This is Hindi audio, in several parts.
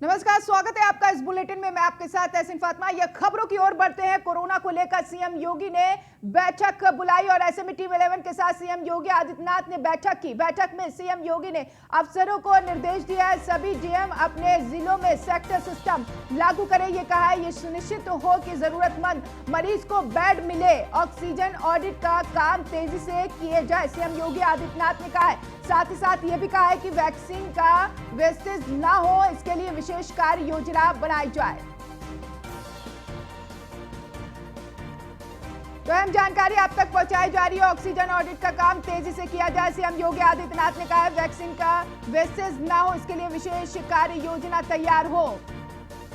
नमस्कार, स्वागत है आपका इस बुलेटिन में। मैं आपके साथ एहसन फातिमा। ये खबरों की ओर बढ़ते हैं। कोरोना को लेकर सीएम योगी ने बैठक बुलाई और ऐसे में टीम 11 के साथ सीएम योगी आदित्यनाथ ने बैठक की। बैठक में सीएम योगी ने अफसरों को निर्देश दिया है सभी डीएम अपने जिलों में सेक्टर सिस्टम लागू करें। ये कहा है ये सुनिश्चित हो कि जरूरतमंद मरीज को बेड मिले। ऑक्सीजन ऑडिट का काम तेजी से किए जाए, सीएम योगी आदित्यनाथ ने कहा है। साथ ही साथ ये भी कहा है कि वैक्सीन का वेस्टेज ना हो, इसके लिए विशेष कार्य योजना बनाई जाए। तो अहम जानकारी आप तक पहुंचाई जा रही है। ऑक्सीजन ऑडिट का काम तेजी से किया जाए। सीएम योगी आदित्यनाथ ने कहा है वैक्सीन का वेस्टेज ना हो, इसके लिए विशेष कार्य योजना तैयार हो।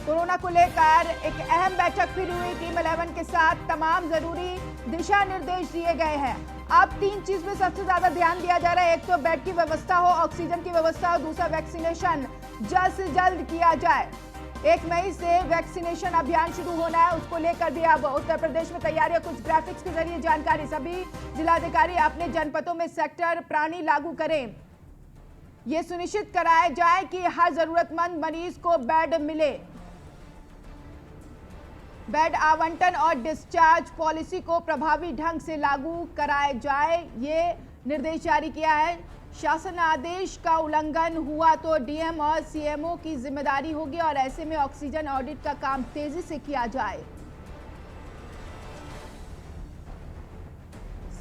कोरोना को लेकर एक अहम बैठक फिर हुई। टीम 11 के साथ तमाम जरूरी दिशा निर्देश दिए गए हैं। अब 3 चीज में सबसे ज्यादा ध्यान दिया जा रहा है। एक तो बेड की व्यवस्था हो, ऑक्सीजन की व्यवस्था हो, दूसरा वैक्सीनेशन जल्द से जल्द किया जाए। 1 मई से वैक्सीनेशन अभियान शुरू होना है, उसको लेकर भी अब उत्तर प्रदेश में तैयारियां। कुछ ग्राफिक्स के जरिए जानकारी। सभी जिलाधिकारी अपने जनपदों में सेक्टर प्राणी लागू करें। ये सुनिश्चित कराया जाए कि हर जरूरतमंद मरीज को बेड मिले। बेड आवंटन और डिस्चार्ज पॉलिसी को प्रभावी ढंग से लागू कराया जाए, ये निर्देश जारी किया है। शासन आदेश का उल्लंघन हुआ तो डीएम और सीएमओ की जिम्मेदारी होगी और ऐसे में ऑक्सीजन ऑडिट का काम तेजी से किया जाए।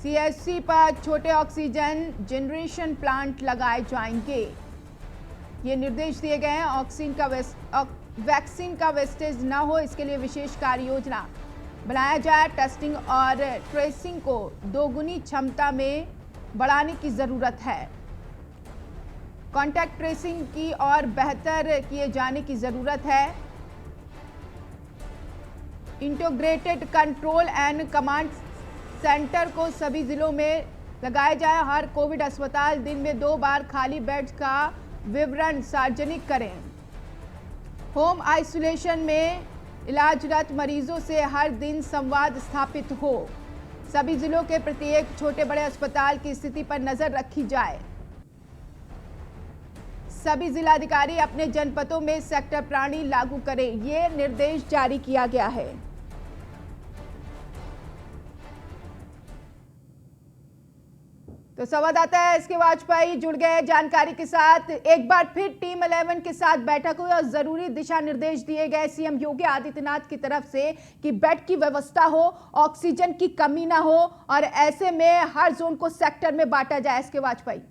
सीएचसी पर छोटे ऑक्सीजन जनरेशन प्लांट लगाए जाएंगे, ये निर्देश दिए गए हैं। वैक्सीन का वेस्टेज ना हो, इसके लिए विशेष कार्य योजना बनाया जाए। टेस्टिंग और ट्रेसिंग को दोगुनी क्षमता में बढ़ाने की जरूरत है। कॉन्टैक्ट ट्रेसिंग की और बेहतर किए जाने की जरूरत है। Integrated control and command centre को सभी जिलों में लगाया जाए। हर कोविड अस्पताल दिन में 2 बार खाली बेड्स का विवरण सार्वजनिक करें। होम आइसोलेशन में इलाजरत मरीजों से हर दिन संवाद स्थापित हो। सभी जिलों के प्रत्येक छोटे बड़े अस्पताल की स्थिति पर नजर रखी जाए। सभी जिलाधिकारी अपने जनपदों में सेक्टर प्राणी लागू करें, ये निर्देश जारी किया गया है। तो संवाददाता एसके वाजपेयी जुड़ गए जानकारी के साथ। एक बार फिर टीम 11 के साथ बैठक हुई और जरूरी दिशा निर्देश दिए गए सीएम योगी आदित्यनाथ की तरफ से कि बेड की व्यवस्था हो, ऑक्सीजन की कमी ना हो और ऐसे में हर जोन को सेक्टर में बांटा जाए। एसके वाजपेयी।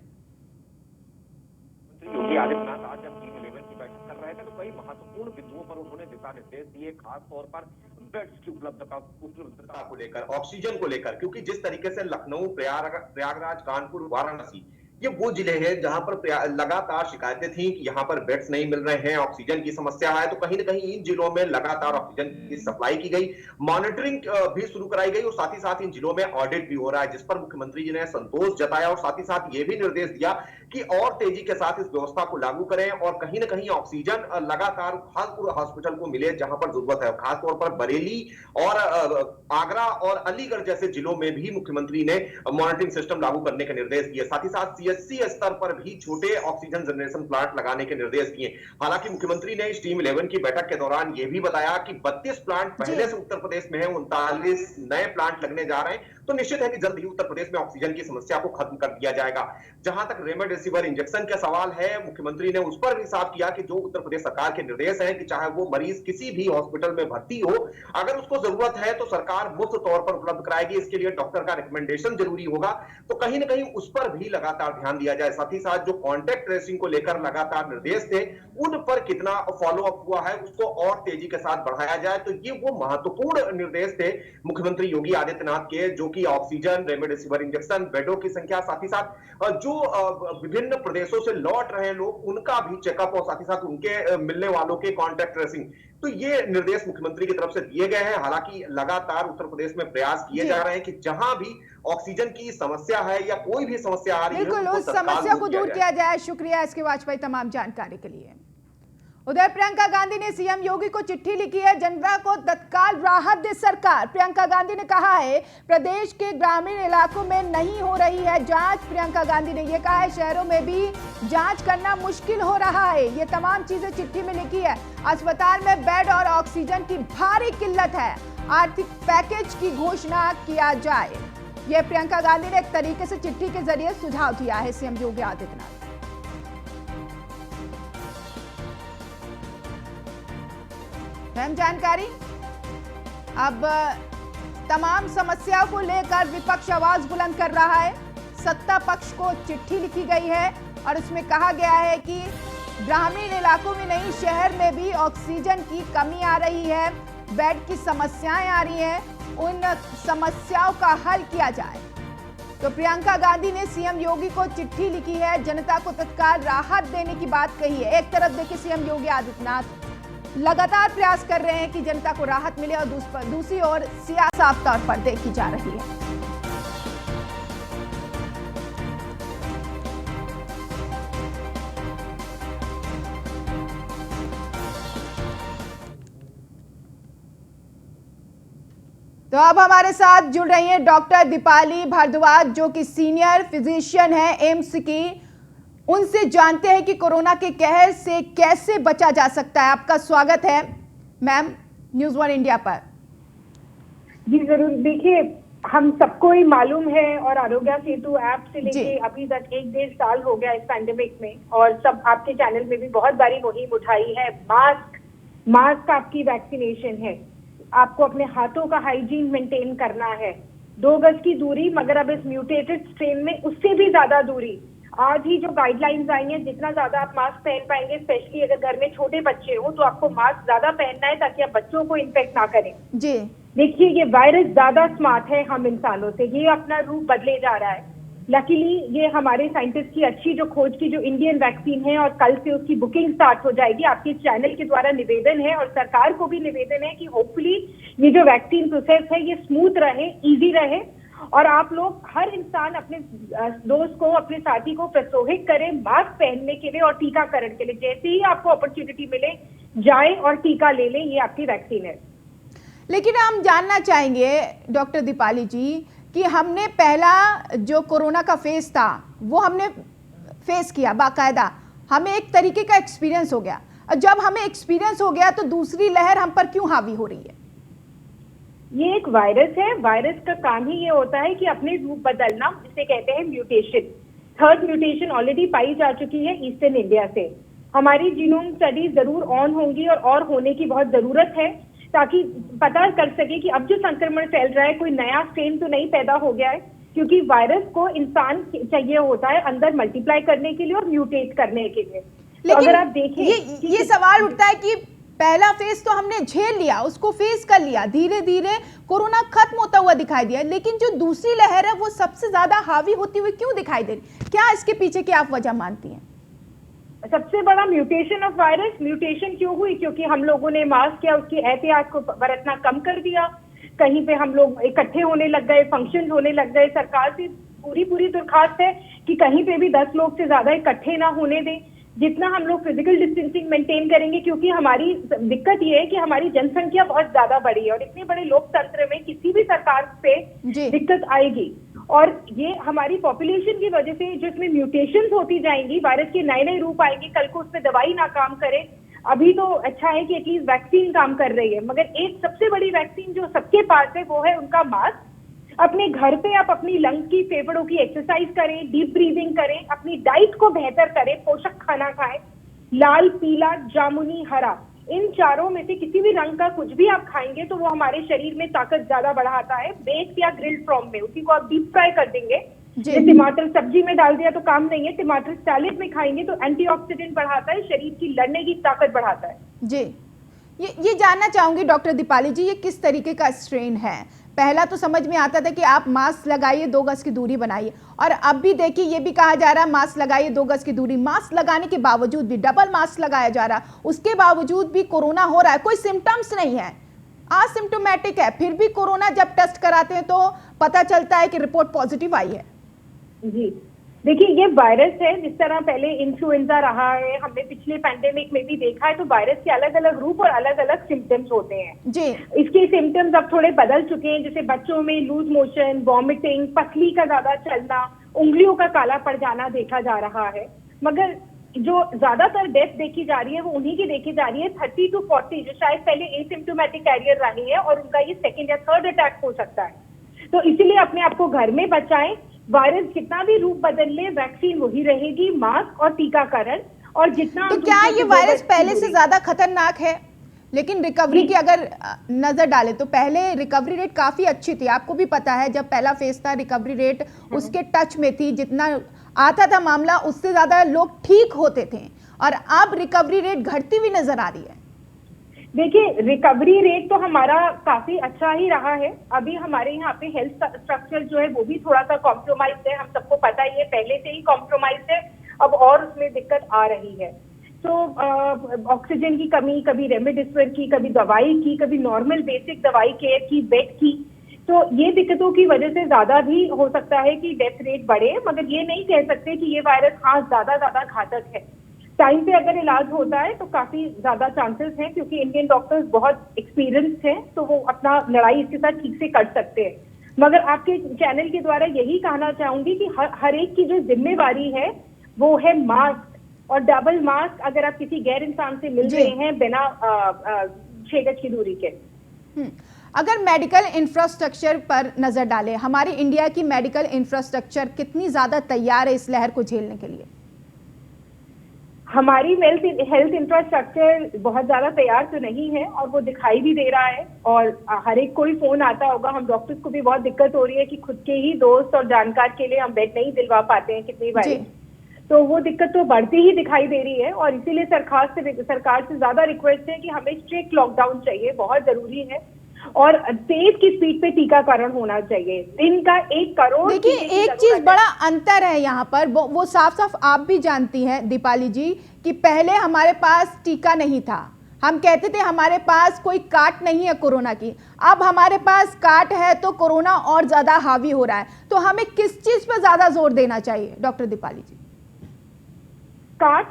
योगी आदित्यनाथ आज जब टीम 11 की बैठक कर रहे थे तो कई महत्वपूर्ण बिंदुओं पर उन्होंने दिशा निर्देश दिए, खास तौर पर बेड्स की उपलब्धता को लेकर, ऑक्सीजन को लेकर, क्योंकि जिस तरीके से लखनऊ, प्रयागराज, कानपुर, वाराणसी ये वो जिले हैं जहां पर लगातार शिकायतें थी कि यहां पर बेड्स नहीं मिल रहे हैं, ऑक्सीजन की समस्या है। तो कहीं ना कहीं इन जिलों में लगातार ऑक्सीजन की सप्लाई की गई, मॉनिटरिंग भी शुरू कराई गई और साथ ही साथ इन जिलों में ऑडिट भी हो रहा है, जिस पर मुख्यमंत्री जी ने संतोष जताया और साथ ही साथ ये भी निर्देश दिया कि और तेजी के साथ इस व्यवस्था को लागू करें और कहीं ना कहीं ऑक्सीजन लगातार खासपुर हॉस्पिटल को मिले जहां पर जरूरत है। खासतौर पर बरेली और आगरा और अलीगढ़ जैसे जिलों में भी मुख्यमंत्री ने मॉनिटरिंग सिस्टम लागू करने के निर्देश दिए। साथ ही साथ सीएचसी स्तर पर भी छोटे ऑक्सीजन जनरेशन प्लांट लगाने के निर्देश दिए। हालांकि मुख्यमंत्री ने इस टीम 11 की बैठक के दौरान यह भी बताया कि 32 प्लांट पहले से उत्तर प्रदेश में है, 39 नए प्लांट लगने जा रहे हैं। तो निश्चित है कि जल्द ही उत्तर प्रदेश में ऑक्सीजन की समस्या को खत्म कर दिया जाएगा। जहां तक रेमडेसिविर इंजेक्शन का सवाल है, मुख्यमंत्री ने उस पर भी साफ किया कि जो उत्तर प्रदेश सरकार के निर्देश हैं कि चाहे वो मरीज किसी भी हॉस्पिटल में भर्ती हो, अगर उसको जरूरत है तो सरकार मुफ्त तौर पर उपलब्ध कराएगी। इसके लिए डॉक्टर का रिकमेंडेशन जरूरी होगा। तो कहीं ना कहीं उस पर भी लगातार ध्यान दिया जाए। साथ ही साथ जो कॉन्टैक्ट ट्रेसिंग को लेकर लगातार निर्देश थे, उन पर कितना फॉलो अप हुआ है उसको और तेजी के साथ बढ़ाया जाए। तो ये वो महत्वपूर्ण निर्देश थे मुख्यमंत्री योगी आदित्यनाथ के, जो कि ऑक्सीजन, रेमडेसिविर इंजेक्शन, बेडों की संख्या, साथ ही साथ जो विभिन्न प्रदेशों से लौट रहे लोग उनका भी चेकअप और साथ ही साथ उनके मिलने वालों के कॉन्टैक्ट ट्रेसिंग। तो ये निर्देश मुख्यमंत्री की तरफ से दिए गए हैं। हालांकि लगातार उत्तर प्रदेश में प्रयास किए जा रहे हैं कि जहां भी ऑक्सीजन की समस्या है या कोई भी समस्या आ रही है, बिल्कुल उस समस्या को दूर किया जाए। शुक्रिया एसके वाजपेयी तमाम जानकारी के लिए। उधर प्रियंका गांधी ने सीएम योगी को चिट्ठी लिखी है, जनता को तत्काल राहत दे सरकार। प्रियंका गांधी ने कहा है प्रदेश के ग्रामीण इलाकों में नहीं हो रही है जांच। प्रियंका गांधी ने यह कहा है शहरों में भी जांच करना मुश्किल हो रहा है। ये तमाम चीजें चिट्ठी में लिखी है। अस्पताल में बेड और ऑक्सीजन की भारी किल्लत है, आर्थिक पैकेज की घोषणा किया जाए। यह प्रियंका गांधी ने एक तरीके से चिट्ठी के जरिए सुझाव दिया है सीएम योगी आदित्यनाथ। अहम जानकारी। अब तमाम समस्याओं को लेकर विपक्ष आवाज बुलंद कर रहा है। सत्ता पक्ष को चिट्ठी लिखी गई है और उसमें कहा गया है कि ग्रामीण इलाकों में नहीं, शहर में भी ऑक्सीजन की कमी आ रही है, बेड की समस्याएं आ रही हैं, उन समस्याओं का हल किया जाए। तो प्रियंका गांधी ने सीएम योगी को चिट्ठी लिखी है, जनता को तत्काल राहत देने की बात कही है। एक तरफ देखिए सीएम योगी आदित्यनाथ लगातार प्रयास कर रहे हैं कि जनता को राहत मिले और दूसरी ओर सियासत साफ तौर पर देखी जा रही है। तो अब हमारे साथ जुड़ रही हैं डॉक्टर दीपाली भारद्वाज, जो कि सीनियर फिजिशियन है एम्स की। उनसे जानते हैं कि कोरोना के कहर से कैसे बचा जा सकता है। आपका स्वागत है मैम न्यूज़ 1 इंडिया पर। जी जरूर। देखिए, हम सबको ही मालूम है और आरोग्य सेतु ऐप से लेके अभी तक 1-1.5 साल हो गया इस पैंडेमिक में, और सब आपके चैनल में भी बहुत बारी मुहिम उठाई है। मास्क आपकी वैक्सीनेशन है, आपको अपने हाथों का हाइजीन मेंटेन करना है, 2 गज की दूरी, मगर अब इस म्यूटेटेड स्ट्रेन में उससे भी ज्यादा दूरी। आज ही जो गाइडलाइंस आई हैं, जितना ज्यादा आप मास्क पहन पाएंगे, स्पेशली अगर घर में छोटे बच्चे हो तो आपको मास्क ज्यादा पहनना है ताकि आप बच्चों को इन्फेक्ट ना करें। जी देखिए, ये वायरस ज्यादा स्मार्ट है हम इंसानों से, ये अपना रूप बदले जा रहा है। लकीली ये हमारे साइंटिस्ट की अच्छी जो खोज की जो इंडियन वैक्सीन है, और कल से उसकी बुकिंग स्टार्ट हो जाएगी। आपके चैनल के द्वारा निवेदन है और सरकार को भी निवेदन है कि होपफुली ये जो वैक्सीन प्रोसेस है ये स्मूथ रहे, इजी रहे, और आप लोग हर इंसान अपने दोस्त को, अपने साथी को प्रोत्साहित करें मास्क पहनने के लिए और टीकाकरण के लिए। जैसे ही आपको अपॉर्चुनिटी मिले जाए और टीका ले लें, ये आपकी वैक्सीन है। लेकिन हम जानना चाहेंगे डॉक्टर दीपाली जी कि हमने पहला जो कोरोना का फेज था वो हमने फेस किया बाकायदा, हमें एक तरीके का एक्सपीरियंस हो गया। जब हमें एक्सपीरियंस हो गया तो दूसरी लहर हम पर क्यों हावी हो रही है? ये एक वायरस है, वायरस का काम ही ये होता है कि अपने रूप बदलना, जिसे कहते हैं म्यूटेशन। 3rd म्यूटेशन ऑलरेडी पाई जा चुकी है ईस्टर्न इंडिया से। हमारी जीनोम स्टडीज जरूर ऑन होंगी और होने की बहुत जरूरत है, ताकि पता कर सके कि अब जो संक्रमण फैल रहा है कोई नया स्ट्रेन तो नहीं पैदा हो गया है, क्योंकि वायरस को इंसान चाहिए होता है अंदर मल्टीप्लाई करने के लिए और म्यूटेट करने के लिए। लेकिन तो अगर आप देखें, ये सवाल उठता है कि पहला फेज तो हमने झेल लिया, उसको फेस कर लिया, धीरे धीरे कोरोना खत्म होता हुआ दिखाई दिया, लेकिन जो दूसरी लहर है वो सबसे ज्यादा हावी होती हुई क्यों दिखाई दे रही? क्या इसके पीछे की आप वजह मानती हैं? सबसे बड़ा म्यूटेशन ऑफ वायरस। म्यूटेशन क्यों हुई? क्योंकि हम लोगों ने मास्क या उसकी एहतियात को बरतना कम कर दिया। कहीं पे हम लोग इकट्ठे होने लग गए, फंक्शन होने लग गए। सरकार से पूरी दरखास्त है कि कहीं पे भी 10 लोग से ज्यादा इकट्ठे ना होने दें। जितना हम लोग फिजिकल डिस्टेंसिंग मेंटेन करेंगे, क्योंकि हमारी दिक्कत ये है कि हमारी जनसंख्या बहुत ज्यादा बड़ी है और इतने बड़े लोकतंत्र में किसी भी सरकार से दिक्कत आएगी। और ये हमारी पॉपुलेशन की वजह से जो इसमें म्यूटेशंस होती जाएंगी, वायरस के नए रूप आएंगे, कल को उस पर दवाई ना काम करे। अभी तो अच्छा है कि एटलीस्ट वैक्सीन काम कर रही है, मगर एक सबसे बड़ी वैक्सीन जो सबके पास है वो है उनका मास्क। अपने घर पे आप अपनी लंग्स की, फेफड़ों की एक्सरसाइज करें, डीप ब्रीदिंग करें, अपनी डाइट को बेहतर करें, पोषक खाना खाएं। लाल, पीला, जामुनी, हरा, इन चारों में से किसी भी रंग का कुछ भी आप खाएंगे तो वो हमारे शरीर में ताकत ज्यादा बढ़ाता है। बेक्ड या ग्रिल्ड फॉर्म में, उसी को आप डीप फ्राई कर देंगे। टमाटर सब्जी में डाल दिया तो काम नहीं है, टमाटर सैलेड में खाएंगे तो एंटीऑक्सीडेंट बढ़ाता है, शरीर की लड़ने की ताकत बढ़ाता है। जी, ये जानना चाहूंगी डॉक्टर दीपाली जी, ये किस तरीके का स्ट्रेन है? पहला तो समझ में आता था कि आप मास्क लगाइए, 2 गज की दूरी बनाइए, और अब भी देखिए ये भी कहा जा रहा है मास्क लगाइए, 2 गज की दूरी। मास्क लगाने के बावजूद भी, डबल मास्क लगाया जा रहा है, उसके बावजूद भी कोरोना हो रहा है। कोई सिम्टम्स नहीं है, असिम्टोमेटिक है, फिर भी कोरोना जब टेस्ट कराते हैं तो पता चलता है कि रिपोर्ट पॉजिटिव आई है। जी देखिए, ये वायरस है, जिस तरह पहले इन्फ्लुएंजा रहा है, हमने पिछले पैंडेमिक में भी देखा है, तो वायरस के अलग अलग रूप और अलग अलग सिम्टम्स होते हैं जी। इसके सिम्टम्स अब थोड़े बदल चुके हैं, जैसे बच्चों में लूज मोशन, वॉमिटिंग, पसली का ज्यादा चलना, उंगलियों का काला पड़ जाना देखा जा रहा है। मगर जो ज्यादातर डेथ देखी जा रही है वो उन्हीं की देखी जा रही है 30 to 40, जो शायद पहले एसिम्प्टोमेटिक कैरियर रही है और उनका ये सेकेंड या थर्ड अटैक हो सकता है। तो इसीलिए अपने आप को घर में बचाएं। वायरस कितना भी रूप बदल ले, वैक्सीन वही रहेगी, मास्क और टीकाकरण। और जितना तो क्या ये वायरस पहले से ज्यादा खतरनाक है? लेकिन रिकवरी की अगर नजर डाले तो पहले रिकवरी रेट काफी अच्छी थी, आपको भी पता है जब पहला फेज था रिकवरी रेट उसके टच में थी, जितना आता था मामला उससे ज्यादा लोग ठीक होते थे, और अब रिकवरी रेट घटती हुई नजर आ रही है। देखिए, रिकवरी रेट तो हमारा काफी अच्छा ही रहा है। अभी हमारे यहाँ पे हेल्थ स्ट्रक्चर जो है वो भी थोड़ा सा कॉम्प्रोमाइज है, हम सबको पता ही है, पहले से ही कॉम्प्रोमाइज है, अब और उसमें दिक्कत आ रही है। तो ऑक्सीजन की कमी, कभी रेमडेसिविर की, कभी दवाई की, कभी नॉर्मल बेसिक दवाई केयर की, बेड की, तो ये दिक्कतों की वजह से ज्यादा भी हो सकता है कि डेथ रेट बढ़े। मगर ये नहीं कह सकते कि ये वायरस हाँ ज्यादा घातक है। टाइम पे अगर इलाज होता है तो काफी ज्यादा चांसेस हैं, क्योंकि इंडियन डॉक्टर्स बहुत एक्सपीरियंस्ड हैं, तो वो अपना लड़ाई इसके साथ ठीक से कर सकते हैं। मगर आपके चैनल के द्वारा यही कहना चाहूंगी कि हर एक की जो जिम्मेवारी है वो है मास्क और डबल मास्क, अगर आप किसी गैर इंसान से मिल रहे हैं बिना 6 गज की दूरी के। अगर मेडिकल इंफ्रास्ट्रक्चर पर नजर डालें, हमारी इंडिया की मेडिकल इंफ्रास्ट्रक्चर कितनी ज्यादा तैयार है इस लहर को झेलने के लिए? हमारी हेल्थ इंफ्रास्ट्रक्चर बहुत ज्यादा तैयार तो नहीं है, और वो दिखाई भी दे रहा है। और हर एक कोई फोन आता होगा, हम डॉक्टर्स को भी बहुत दिक्कत हो रही है कि खुद के ही दोस्त और जानकार के लिए हम बेड नहीं दिलवा पाते हैं कितनी बार, तो वो दिक्कत तो बढ़ती ही दिखाई दे रही है। और इसीलिए सरकार से ज्यादा रिक्वेस्ट है कि हमें स्ट्रिक्ट लॉकडाउन चाहिए, बहुत जरूरी है, और तेज की स्पीड पे टीकाकरण होना चाहिए। दिन का 1 करोड़। देखिए, एक चीज बड़ा अंतर है यहाँ पर, वो साफ साफ आप भी जानती हैं दीपाली जी, कि पहले हमारे पास टीका नहीं था, हम कहते थे हमारे पास कोई काट नहीं है कोरोना की। अब हमारे पास काट है तो कोरोना और ज्यादा हावी हो रहा है। तो हमें किस चीज पर ज्यादा जोर देना चाहिए डॉक्टर दीपाली जी? काट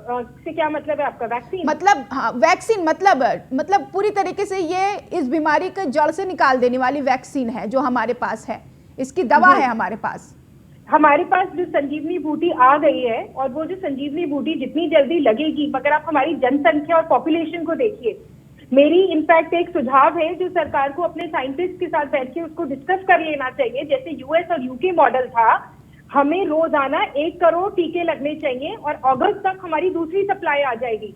से क्या मतलब है आपका? वैक्सीन मतलब? हाँ, वैक्सीन मतलब पूरी तरीके से ये इस बीमारी के जड़ से निकाल देने वाली वैक्सीन है जो हमारे पास है, इसकी दवा है हमारे पास। हमारे पास जो संजीवनी बूटी आ गई है, और वो जो संजीवनी बूटी जितनी जल्दी लगेगी, मगर आप हमारी जनसंख्या और पॉपुलेशन को देखिए। मेरी इनफैक्ट एक सुझाव है जो सरकार को अपने साइंटिस्ट के साथ बैठ के उसको डिस्कस कर लेना चाहिए। जैसे यूएस और यूके मॉडल था, हमें रोजाना 1 करोड़ टीके लगने चाहिए, और अगस्त तक हमारी दूसरी सप्लाई आ जाएगी।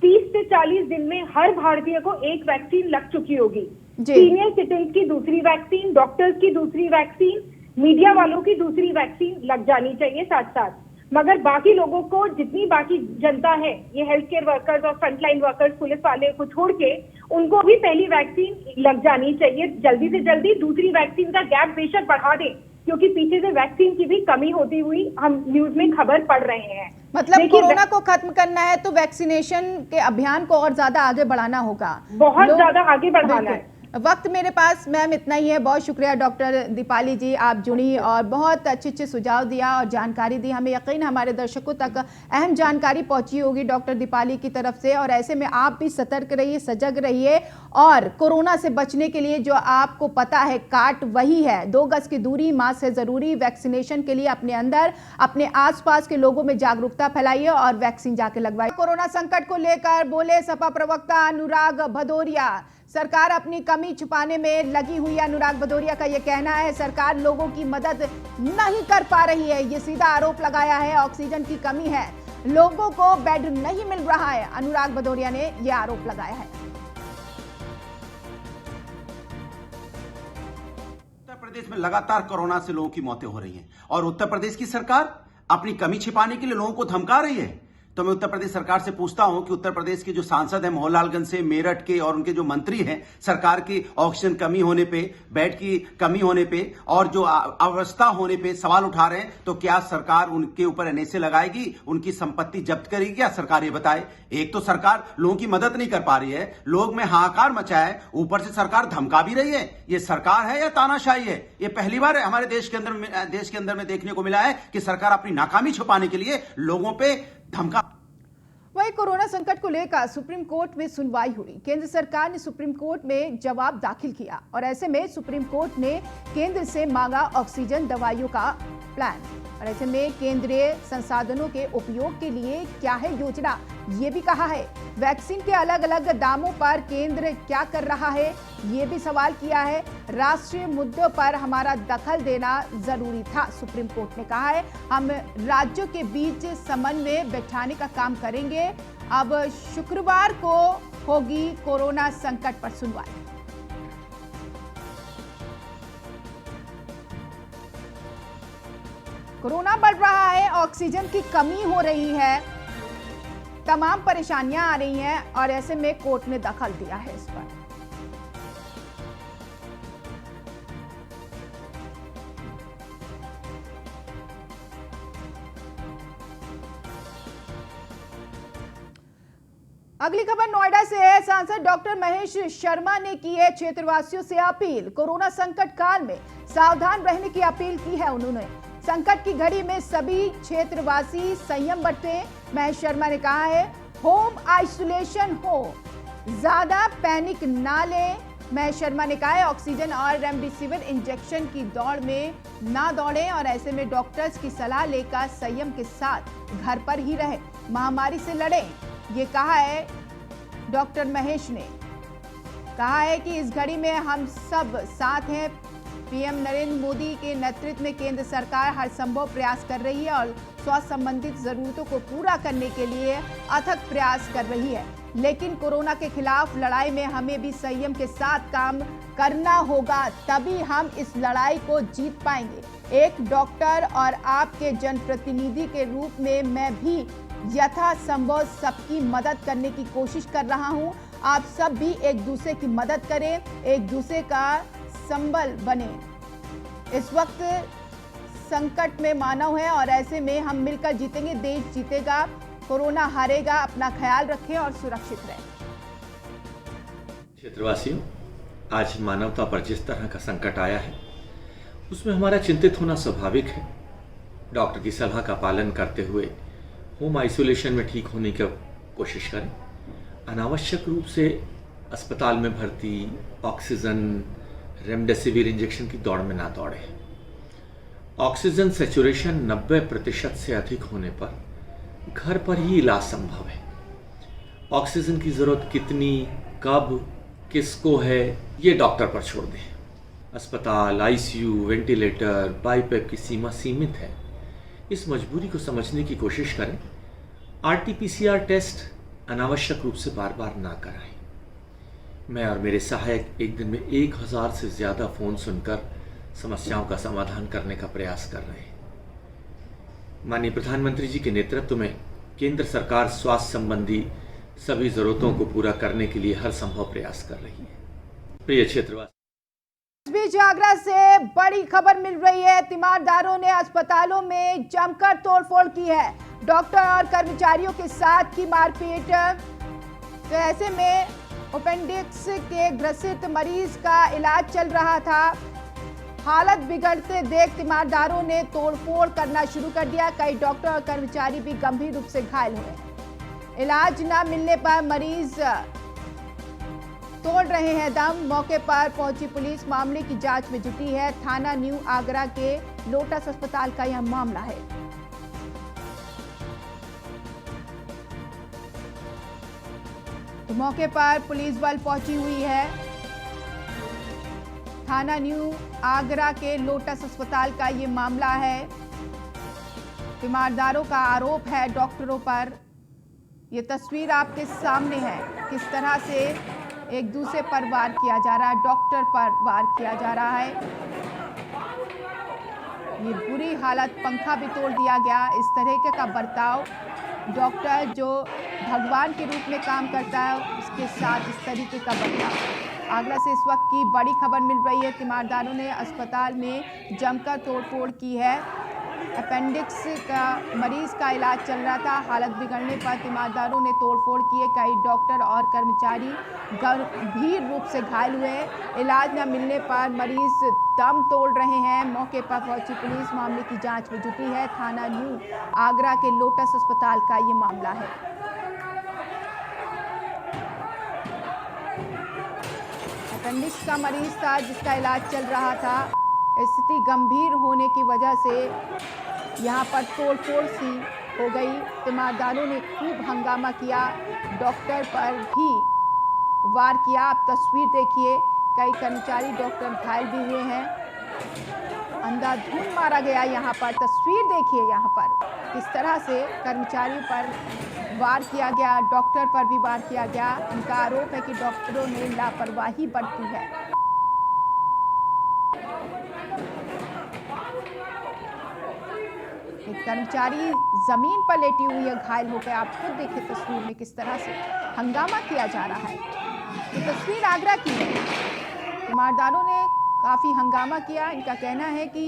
30 से 40 दिन में हर भारतीय को एक वैक्सीन लग चुकी होगी। सीनियर सिटीजन की दूसरी वैक्सीन, डॉक्टर्स की दूसरी वैक्सीन, मीडिया वालों की दूसरी वैक्सीन लग जानी चाहिए साथ साथ। मगर बाकी लोगों को, जितनी बाकी जनता है, ये हेल्थ केयर वर्कर्स और फ्रंटलाइन वर्कर्स, पुलिस वाले को छोड़ के, उनको भी पहली वैक्सीन लग जानी चाहिए जल्दी से जल्दी। दूसरी वैक्सीन का गैप बेशक बढ़ा दें, क्योंकि पीछे से वैक्सीन की भी कमी होती हुई हम न्यूज में खबर पढ़ रहे हैं। मतलब कोरोना को खत्म करना है तो वैक्सीनेशन के अभियान को और ज्यादा आगे बढ़ाना होगा, बहुत ज्यादा आगे बढ़ाना है। वक्त मेरे पास मैम इतना ही है। बहुत शुक्रिया डॉक्टर दीपाली जी, आप जुड़ी और बहुत अच्छे सुझाव दिया और जानकारी दी। हमें यकीन हमारे दर्शकों तक अहम जानकारी पहुंची होगी डॉक्टर दीपाली की तरफ से, और ऐसे में आप भी सतर्क रहिए, सजग रहिए, और कोरोना से बचने के लिए जो आपको पता है काट वही है, 2 गज की दूरी, मास्क है जरूरी। वैक्सीनेशन के लिए अपने अंदर, अपने आसपास के लोगों में जागरूकता फैलाइए और वैक्सीन जाके लगवाइए। कोरोना संकट को लेकर बोले सपा प्रवक्ता अनुराग भदौरिया, सरकार अपनी कमी छुपाने में लगी हुई है। अनुराग भदौरिया का यह कहना है सरकार लोगों की मदद नहीं कर पा रही है, ये सीधा आरोप लगाया है। ऑक्सीजन की कमी है, लोगों को बेड नहीं मिल रहा है, अनुराग भदौरिया ने यह आरोप लगाया है। उत्तर प्रदेश में लगातार कोरोना से लोगों की मौतें हो रही हैं, और उत्तर प्रदेश की सरकार अपनी कमी छिपाने के लिए लोगों को धमका रही है। तो मैं उत्तर प्रदेश सरकार से पूछता हूं कि उत्तर प्रदेश के जो सांसद हैं मोहनलालगंज से, मेरठ के, और उनके जो मंत्री हैं, सरकार की ऑक्सीजन कमी होने पे, बेड की कमी होने पे और जो अव्यवस्था होने पे सवाल उठा रहे हैं, तो क्या सरकार उनके ऊपर एनएसए लगाएगी, उनकी संपत्ति जब्त करेगी? क्या सरकार ये बताए? एक तो सरकार लोगों की मदद नहीं कर पा रही है, लोग में हाहाकार मचा है, ऊपर से सरकार धमका भी रही है। ये सरकार है या तानाशाही है? ये पहली बार हमारे देश के अंदर में देखने को मिला है कि सरकार अपनी नाकामी छुपाने के लिए लोगों पे धमका। वहीं कोरोना संकट को लेकर सुप्रीम कोर्ट में सुनवाई हुई। केंद्र सरकार ने सुप्रीम कोर्ट में जवाब दाखिल किया और ऐसे में सुप्रीम कोर्ट ने केंद्र से मांगा ऑक्सीजन दवाइयों का प्लान। और ऐसे में केंद्रीय संसाधनों के उपयोग के लिए क्या है योजना, ये भी कहा है। वैक्सीन के अलग अलग दामों पर केंद्र क्या कर रहा है, ये भी सवाल किया है। राष्ट्रीय मुद्दों पर हमारा दखल देना जरूरी था, सुप्रीम कोर्ट ने कहा है। हम राज्यों के बीच समन्वय बैठाने का काम करेंगे। अब शुक्रवार को होगी कोरोना संकट पर सुनवाई। कोरोना बढ़ रहा है, ऑक्सीजन की कमी हो रही है, तमाम परेशानियां आ रही हैं और ऐसे में कोर्ट ने दखल दिया है इस पर। अगली खबर नोएडा से है। सांसद डॉक्टर महेश शर्मा ने की है क्षेत्रवासियों से अपील। कोरोना संकट काल में सावधान रहने की अपील की है उन्होंने। संकट की घड़ी में सभी क्षेत्रवासी संयम बरतें। महेश शर्मा ने कहा है होम आइसोलेशन हो, ज्यादा पैनिक ना लें। महेश शर्मा ने कहा है ऑक्सीजन और रेमडेसिविर इंजेक्शन की दौड़ में ना दौड़ें और ऐसे में डॉक्टर्स की सलाह लेकर संयम के साथ घर पर ही रहें, महामारी से लड़ें। ये कहा है डॉक्टर महेश ने। कहा है कि इस घड़ी में हम सब साथ हैं। पीएम नरेंद्र मोदी के नेतृत्व में केंद्र सरकार हर संभव प्रयास कर रही है और स्वास्थ्य संबंधित जरूरतों को पूरा करने के लिए अथक प्रयास कर रही है। लेकिन कोरोना के खिलाफ लड़ाई में हमें भी संयम के साथ काम करना होगा, तभी हम इस लड़ाई को जीत पाएंगे। एक डॉक्टर और आपके जनप्रतिनिधि के रूप में मैं भी यथासंभव सबकी मदद करने की कोशिश कर रहा हूं। आप सब भी एक दूसरे की मदद करें, एक दूसरे का संबल बने। इस वक्त संकट में मानव है और ऐसे में हम मिलकर जीतेंगे, देश जीतेगा, कोरोना हारेगा। अपना ख्याल रखें और सुरक्षित रहें। क्षेत्रवासियों, आज मानवता पर जिस तरह का संकट आया है उसमें हमारा चिंतित होना स्वाभाविक है। डॉक्टर की सलाह का पालन करते हुए होम आइसोलेशन में ठीक होने की कोशिश करें। अनावश्यक रूप से अस्पताल में भर्ती, ऑक्सीजन, रेमडेसिविर इंजेक्शन की दौड़ में ना दौड़े। ऑक्सीजन सैचुरेशन 90% से अधिक होने पर घर पर ही इलाज संभव है। ऑक्सीजन की जरूरत कितनी, कब, किसको है, ये डॉक्टर पर छोड़ दें। अस्पताल, आईसीयू, वेंटिलेटर, बाईपैप की सीमा सीमित है। इस मजबूरी को समझने की कोशिश करें। आरटी-पीसीआर टेस्ट अनावश्यक रूप से बार बार ना कराएं। मैं और मेरे सहायक एक दिन में 1000 से ज़्यादा फ़ोन सुनकर समस्याओं का समाधान करने का प्रयास कर रहे हैं। माननीय प्रधानमंत्री जी के नेतृत्व में केंद्र सरकार स्वास्थ्य संबंधी सभी ज़रूरतों को पूरा करने के लिए हर संभव प्रयास कर रही है। प्रिय क्षेत्रवासी, इस बीच आगरा से बड़ी खबर मिल रही है। तीमारदारों ने अस्पतालों में जमकर तोड़फोड़ की है। डॉक्टर और कर्मचारियों के साथ की मारपीट। तो ऐसे में अपेंडिक्स के ग्रसित मरीज का इलाज चल रहा था। हालत बिगड़ते देख तीमारदारों ने तोड़फोड़ करना शुरू कर दिया। कई डॉक्टर और कर्मचारी भी गंभीर रूप से घायल हुए। इलाज न मिलने पर मरीज तोड़ रहे हैं दम। मौके पर पहुंची पुलिस मामले की जांच में जुटी है। थाना न्यू आगरा के लोटस अस्पताल का यह मामला है। तो मौके पर पुलिस बल पहुंची हुई है। थाना न्यू आगरा के लोटस अस्पताल का ये मामला है। तीमारदारों का आरोप है डॉक्टरों पर। ये तस्वीर आपके सामने है, किस तरह से एक दूसरे पर वार किया जा रहा है, डॉक्टर पर वार किया जा रहा है। ये बुरी हालत, पंखा भी तोड़ दिया गया। इस तरह का बर्ताव डॉक्टर जो भगवान के रूप में काम करता है उसके साथ इस तरीके का बर्ताव। आगरा से इस वक्त की बड़ी खबर मिल रही है। तीमारदारों ने अस्पताल में जमकर तोड़फोड़ की है। अपेंडिक्स का मरीज का इलाज चल रहा था। हालत बिगड़ने पर तीमारदारों ने तोड़फोड़ किए। कई डॉक्टर और कर्मचारी गंभीर रूप से घायल हुए। इलाज न मिलने पर मरीज दम तोड़ रहे हैं। मौके पर पहुंची पुलिस मामले की जांच में जुटी है। थाना न्यू आगरा के लोटस अस्पताल का ये मामला है। अपेंडिक्स का मरीज था जिसका इलाज चल रहा था। स्थिति गंभीर होने की वजह से यहाँ पर तोड़फोड़ सी हो गई। तीमारदारों ने खूब हंगामा किया, डॉक्टर पर भी वार किया। आप तस्वीर देखिए, कई कर्मचारी डॉक्टर घायल भी हुए हैं। अंधाधुंध मारा गया यहाँ पर। तस्वीर देखिए यहाँ पर किस तरह से कर्मचारियों पर वार किया गया, डॉक्टर पर भी वार किया गया। उनका आरोप है कि डॉक्टरों ने लापरवाही बरती है। एक कर्मचारी जमीन पर लेटी हुई है, घायल हो गया। आप खुद देखिए तस्वीर में किस तरह से हंगामा किया जा रहा है। ये तस्वीर आगरा की है। तीमारदारों ने काफी हंगामा किया। इनका कहना है कि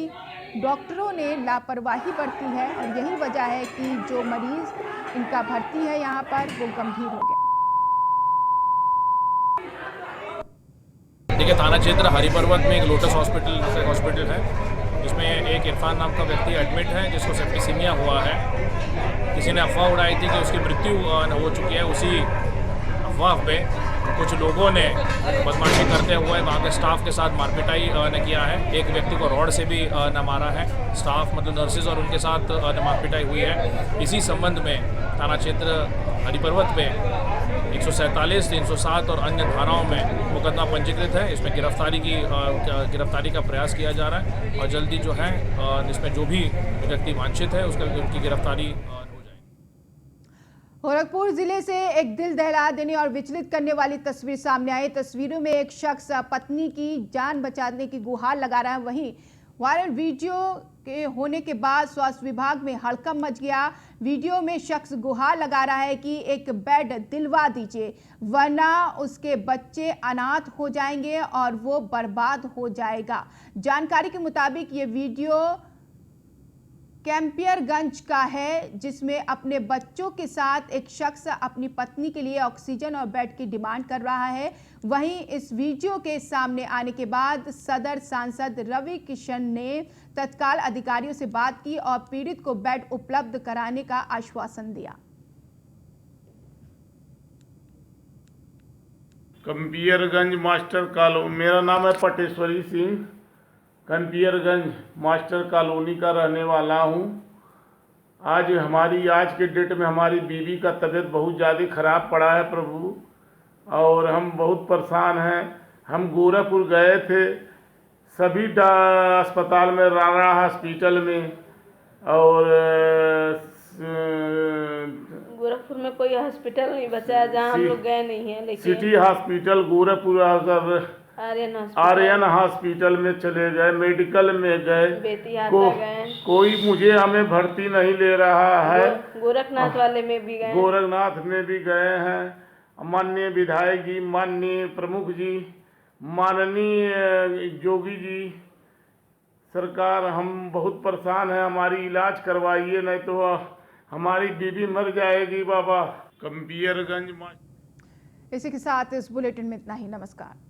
डॉक्टरों ने लापरवाही बरती है और यही वजह है कि जो मरीज इनका भर्ती है यहाँ पर वो गंभीर हो गया। देखिए, थाना क्षेत्र हरिपर्वत में एक लोटस हॉस्पिटल है जिसमें एक इरफान नाम का व्यक्ति एडमिट है जिसको सेप्टिसीमिया हुआ है। किसी ने अफवाह उड़ाई थी कि उसकी मृत्यु हो चुकी है। उसी अफवाह पे कुछ लोगों ने बदमाशी करते हुए वहाँ के स्टाफ के साथ मारपिटाई ने किया है। एक व्यक्ति को रॉड से भी न मारा है। स्टाफ मतलब नर्सेज और उनके साथ मारपिटाई हुई है। इसी संबंध में थाना क्षेत्र हरिपर्वत पे 147, 307 और अन्य धाराओं में मुकदमा पंजीकृत है। इसमें गिरफ्तारी का प्रयास किया जा रहा है और जल्दी जो है इसमें जो भी व्यक्ति वांछित है उनकी गिरफ्तारी हो जाएगी। गोरखपुर जिले से एक दिल दहला देने और विचलित करने वाली तस्वीर सामने आई। तस्वीरों में एक शख्स पत्नी की जान बचाने की गुहार लगा रहा है। वहीं वायरल वीडियो के होने के बाद स्वास्थ्य विभाग में हड़कंप मच गया। वीडियो में शख्स गुहार लगा रहा है कि एक बेड दिलवा दीजिए वरना उसके बच्चे अनाथ हो जाएंगे और वो बर्बाद हो जाएगा। जानकारी के मुताबिक ये वीडियो कैंपियरगंज का है जिसमें अपने बच्चों के साथ एक शख्स अपनी पत्नी के लिए ऑक्सीजन और बेड की डिमांड कर रहा है। वहीं इस वीडियो के सामने आने के बाद सदर सांसद रवि किशन ने तत्काल अधिकारियों से बात की और पीड़ित को बेड उपलब्ध कराने का आश्वासन दिया। कैंपियरगंज मास्टर कॉलोनी, मेरा नाम है पटेश्वरी सिंह, कैंपियरगंज मास्टर कॉलोनी का रहने वाला हूँ। आज के डेट में हमारी बीवी का तबीयत बहुत ज़्यादा ख़राब पड़ा है प्रभु, और हम बहुत परेशान हैं। हम गोरखपुर गए थे सभी अस्पताल में, राणा हॉस्पिटल में, और गोरखपुर में कोई हॉस्पिटल नहीं बचा है जहाँ हम लोग गए नहीं हैं। लेकिन city hospital Gorakhpur, Aryan hospital में चले गए, मेडिकल में गए, कोई मुझे हमें भर्ती नहीं ले रहा है। गोरखनाथ वाले में भी गए, गोरखनाथ में भी गए हैं। माननीय विधायक जी, माननीय प्रमुख जी, माननीय जोगी जी, सरकार हम बहुत परेशान हैं, हमारी इलाज करवाइए नहीं तो हमारी बीवी मर जाएगी बाबा। कैंपियरगंज। इसी के साथ इस बुलेटिन में इतना ही। नमस्कार।